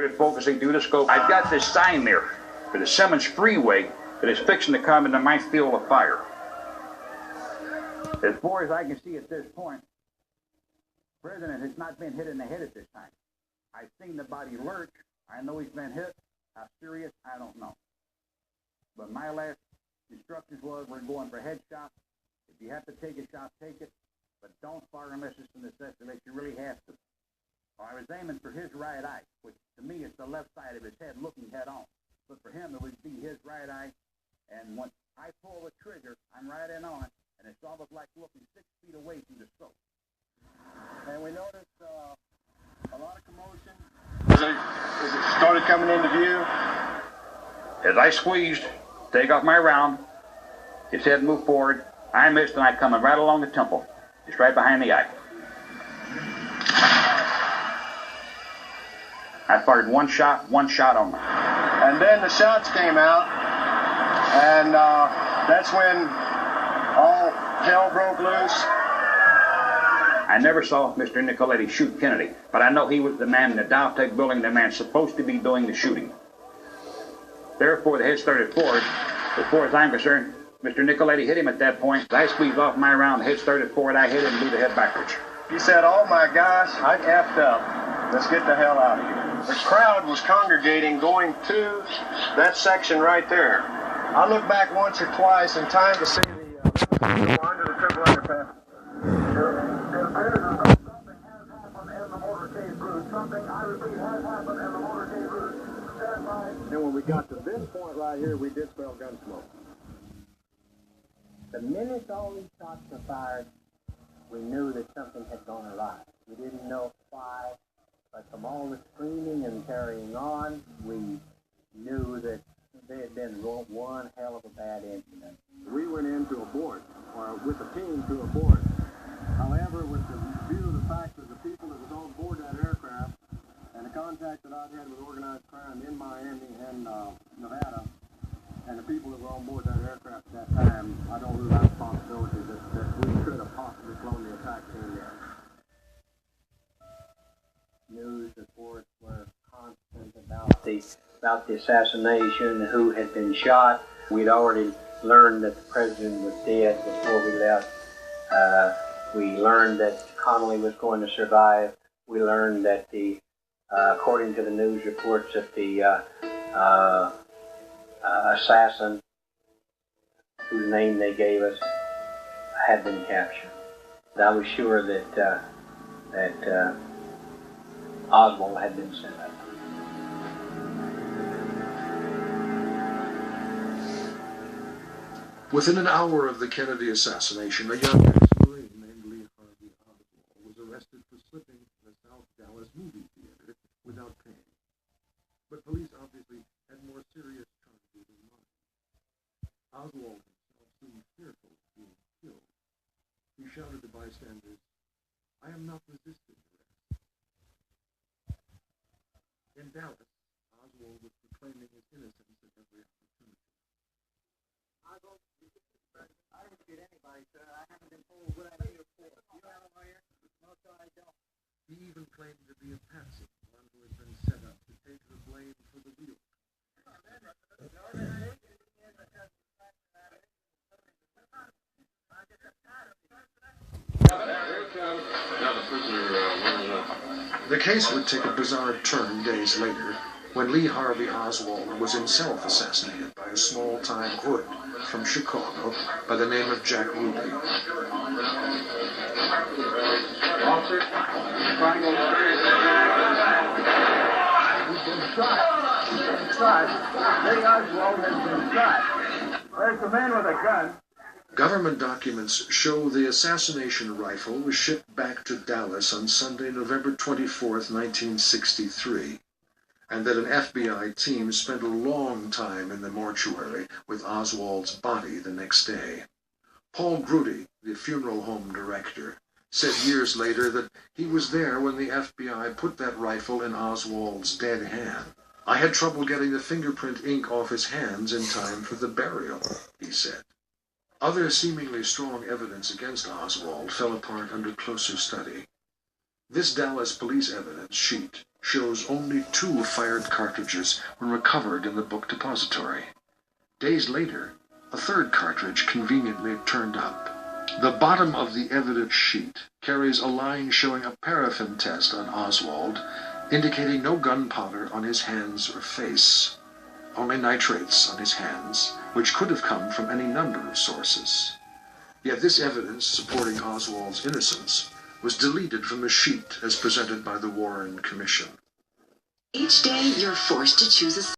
started focusing through the scope. I've got this sign there for the Simmons Freeway that is fixing to come into my field of fire. As far as I can see at this point, the president has not been hit in the head at this time. I've seen the body lurch. I know he's been hit. How serious, I don't know. But my last instructions was we're going for headshots. If you have to take a shot, take it. But don't fire unless it's a necessity, unless you really have to. Well, I was aiming for his right eye, which to me is the left side of his head looking head on. But for him, it would be his right eye. And once I pull the trigger, I'm right in on it. And it's almost like looking 6 feet away from the scope. And we noticed a lot of commotion as it started coming into view. As I squeezed, take off my round, his head moved forward. I missed, and I coming right along the temple, just right behind the eye. I fired one shot only. And then the shots came out, and that's when all hell broke loose. I never saw Mr. Nicoletti shoot Kennedy, but I know he was the man in the Dow Tech building, the man supposed to be doing the shooting. Therefore, the head started forward. As far as I'm concerned, Mr. Nicoletti hit him at that point. I squeezed off my round, the head started forward, I hit him and blew the head backwards. He said, "Oh my gosh, I effed up. Let's get the hell out of here." The crowd was congregating going to that section right there. I looked back once or twice in time to see the go under the triple underpass. It appears as though something has happened in the motorcade route. Something, I repeat, has happened in the motorcade route. Stand by. Then when we got to this point right here, we did smell gun smoke. The minute all these shots were fired, we knew that something had gone awry. We didn't know why, but from all the screaming and carrying on, we knew that there had been one hell of a bad incident. We went in to abort, or with the team to abort. However, with the view of the fact that the people that was on board that aircraft and the contact that I'd had with organized crime in Miami and Nevada, and the people that were on board that aircraft at that time, I don't rule out the possibility that we could have possibly flown the attack team there. News reports were constant about the assassination, who had been shot. We'd already learned that the president was dead before we left. We learned that Connolly was going to survive. We learned that according to the news reports, that the assassin, whose name they gave us, had been captured. I was sure that Oswald had been sent up. Within an hour of the Kennedy assassination, a young ex-Marine named Lee Harvey Oswald was arrested for slipping in a South Dallas movie theater without paying. But police obviously had more serious charges in mind. Oswald himself seemed fearful of being killed. He shouted to bystanders, "I am not resisting arrest." In Dallas, Oswald was proclaiming his innocence at every opportunity. I don't shoot anybody, sir. I haven't been told what I need it for. You have a lawyer? No, sir, I don't. He even claimed to be a patsy, one who had been set up to take the blame for the real. The case would take a bizarre turn days later when Lee Harvey Oswald was himself assassinated by a small-time hood from Chicago by the name of Jack Ruby. He's been shot. He's been shot. Lee Oswald has been shot. There's a man with a gun. Government documents show the assassination rifle was shipped back to Dallas on Sunday, November 24th, 1963, and that an FBI team spent a long time in the mortuary with Oswald's body the next day. Paul Grudy, the funeral home director, said years later that he was there when the FBI put that rifle in Oswald's dead hand. "I had trouble getting the fingerprint ink off his hands in time for the burial," he said. Other seemingly strong evidence against Oswald fell apart under closer study. This Dallas police evidence sheet shows only 2 fired cartridges were recovered in the book depository. Days later, a 3rd cartridge conveniently turned up. The bottom of the evidence sheet carries a line showing a paraffin test on Oswald, indicating no gunpowder on his hands or face, only nitrates on his hands, which could have come from any number of sources. Yet this evidence supporting Oswald's innocence was deleted from the sheet as presented by the Warren Commission. Each day you're forced to choose a